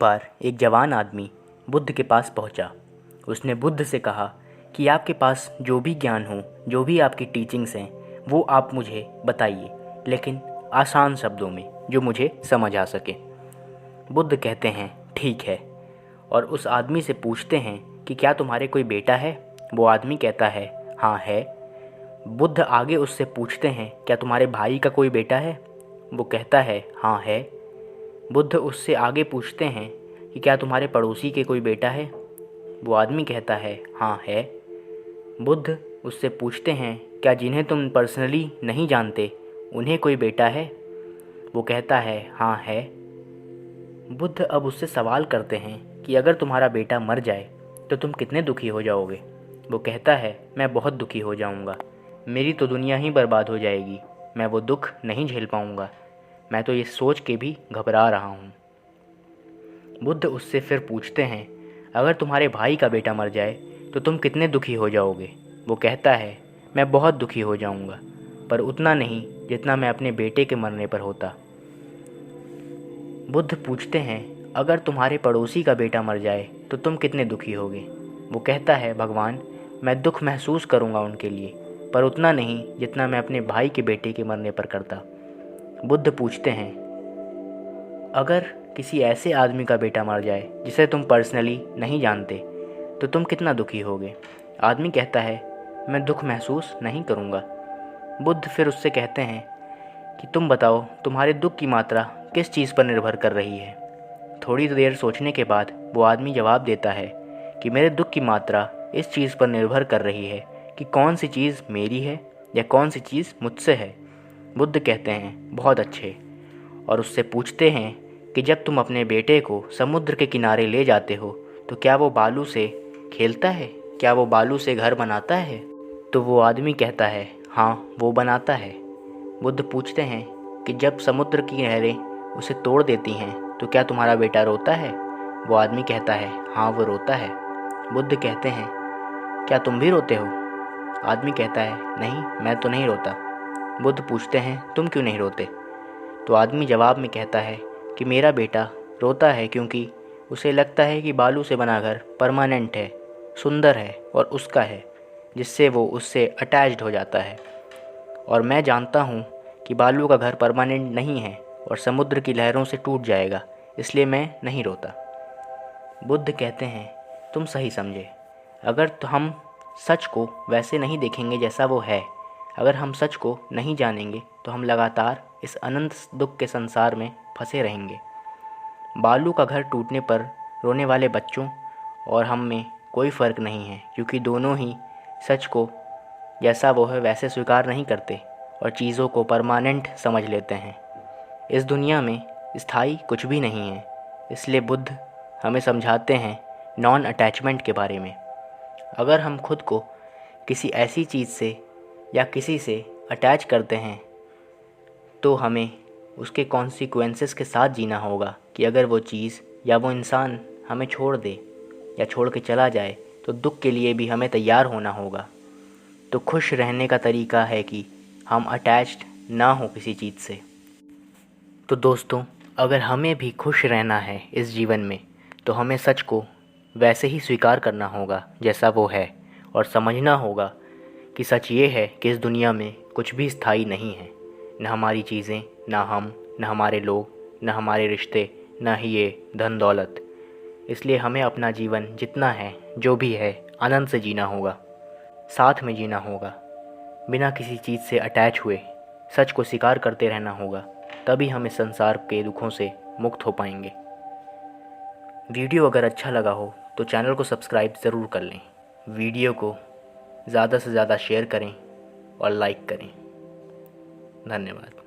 बार एक जवान आदमी बुद्ध के पास पहुंचा। उसने बुद्ध से कहा कि आपके पास जो भी ज्ञान हो, जो भी आपकी टीचिंग्स हैं, वो आप मुझे बताइए, लेकिन आसान शब्दों में जो मुझे समझ आ सके। बुद्ध कहते हैं ठीक है, और उस आदमी से पूछते हैं कि क्या तुम्हारे कोई बेटा है? वो आदमी कहता है हाँ है। बुद्ध आगे उससे पूछते हैं क्या तुम्हारे भाई का कोई बेटा है? वो कहता है हाँ है। बुद्ध उससे आगे पूछते हैं कि क्या तुम्हारे पड़ोसी के कोई बेटा है? वो आदमी कहता है हाँ है। बुद्ध उससे पूछते हैं क्या जिन्हें तुम पर्सनली नहीं जानते उन्हें कोई बेटा है? वो कहता है हाँ है। बुद्ध अब उससे सवाल करते हैं कि अगर तुम्हारा बेटा मर जाए तो तुम कितने दुखी हो जाओगे? वो कहता है मैं बहुत दुखी हो जाऊंगा, मेरी तो दुनिया ही बर्बाद हो जाएगी, मैं वो दुख नहीं झेल पाऊंगा, मैं तो ये सोच के भी घबरा रहा हूँ। बुद्ध उससे फिर पूछते हैं अगर तुम्हारे भाई का बेटा मर जाए तो तुम कितने दुखी हो जाओगे? वो कहता है मैं बहुत दुखी हो जाऊंगा, पर उतना नहीं जितना मैं अपने बेटे के मरने पर होता। बुद्ध पूछते हैं अगर तुम्हारे पड़ोसी का बेटा मर जाए तो तुम कितने दुखी होगे? वो कहता है भगवान, मैं दुख महसूस करूंगा उनके लिए, पर उतना नहीं जितना मैं अपने भाई के बेटे के मरने पर करता। बुद्ध पूछते हैं अगर किसी ऐसे आदमी का बेटा मर जाए जिसे तुम पर्सनली नहीं जानते तो तुम कितना दुखी होगे? आदमी कहता है मैं दुख महसूस नहीं करूंगा। बुद्ध फिर उससे कहते हैं कि तुम बताओ तुम्हारे दुख की मात्रा किस चीज़ पर निर्भर कर रही है? थोड़ी देर सोचने के बाद वो आदमी जवाब देता है कि मेरे दुख की मात्रा इस चीज़ पर निर्भर कर रही है कि कौन सी चीज़ मेरी है या कौन सी चीज़ मुझसे है। बुद्ध कहते हैं बहुत अच्छे, और उससे पूछते हैं कि जब तुम अपने बेटे को समुद्र के किनारे ले जाते हो तो क्या वो बालू से खेलता है? क्या वो बालू से घर बनाता है? तो वो आदमी कहता है हाँ वो बनाता है। बुद्ध पूछते हैं कि जब समुद्र की लहरें उसे तोड़ देती हैं तो क्या तुम्हारा बेटा रोता है? वो आदमी कहता है हाँ वो रोता है। बुद्ध कहते हैं क्या तुम भी रोते हो? आदमी कहता है नहीं, मैं तो नहीं रोता। बुद्ध पूछते हैं तुम क्यों नहीं रोते? तो आदमी जवाब में कहता है कि मेरा बेटा रोता है क्योंकि उसे लगता है कि बालू से बना घर परमानेंट है, सुंदर है और उसका है, जिससे वो उससे अटैच्ड हो जाता है, और मैं जानता हूँ कि बालू का घर परमानेंट नहीं है और समुद्र की लहरों से टूट जाएगा, इसलिए मैं नहीं रोता। बुद्ध कहते हैं तुम सही समझे। अगर तो हम सच को वैसे नहीं देखेंगे जैसा वो है, अगर हम सच को नहीं जानेंगे तो हम लगातार इस अनंत दुख के संसार में फंसे रहेंगे। बालू का घर टूटने पर रोने वाले बच्चों और हम में कोई फ़र्क नहीं है, क्योंकि दोनों ही सच को जैसा वो है वैसे स्वीकार नहीं करते और चीज़ों को परमानेंट समझ लेते हैं। इस दुनिया में स्थायी कुछ भी नहीं है, इसलिए बुद्ध हमें समझाते हैं नॉन अटैचमेंट के बारे में। अगर हम खुद को किसी ऐसी चीज़ से या किसी से अटैच करते हैं तो हमें उसके कॉन्सिक्वेंसेस के साथ जीना होगा कि अगर वो चीज़ या वो इंसान हमें छोड़ दे या छोड़ के चला जाए तो दुख के लिए भी हमें तैयार होना होगा। तो खुश रहने का तरीका है कि हम अटैच्ड ना हो किसी चीज़ से। तो दोस्तों, अगर हमें भी खुश रहना है इस जीवन में तो हमें सच को वैसे ही स्वीकार करना होगा जैसा वो है, और समझना होगा कि सच ये है कि इस दुनिया में कुछ भी स्थायी नहीं है, न हमारी चीज़ें, न हम, न हमारे लोग, न हमारे रिश्ते, न ही ये धन दौलत। इसलिए हमें अपना जीवन जितना है, जो भी है, आनंद से जीना होगा, साथ में जीना होगा, बिना किसी चीज़ से अटैच हुए सच को स्वीकार करते रहना होगा, तभी हम इस संसार के दुखों से मुक्त हो पाएंगे। वीडियो अगर अच्छा लगा हो तो चैनल को सब्सक्राइब ज़रूर कर लें, वीडियो को ज़्यादा से ज़्यादा शेयर करें और लाइक करें। धन्यवाद।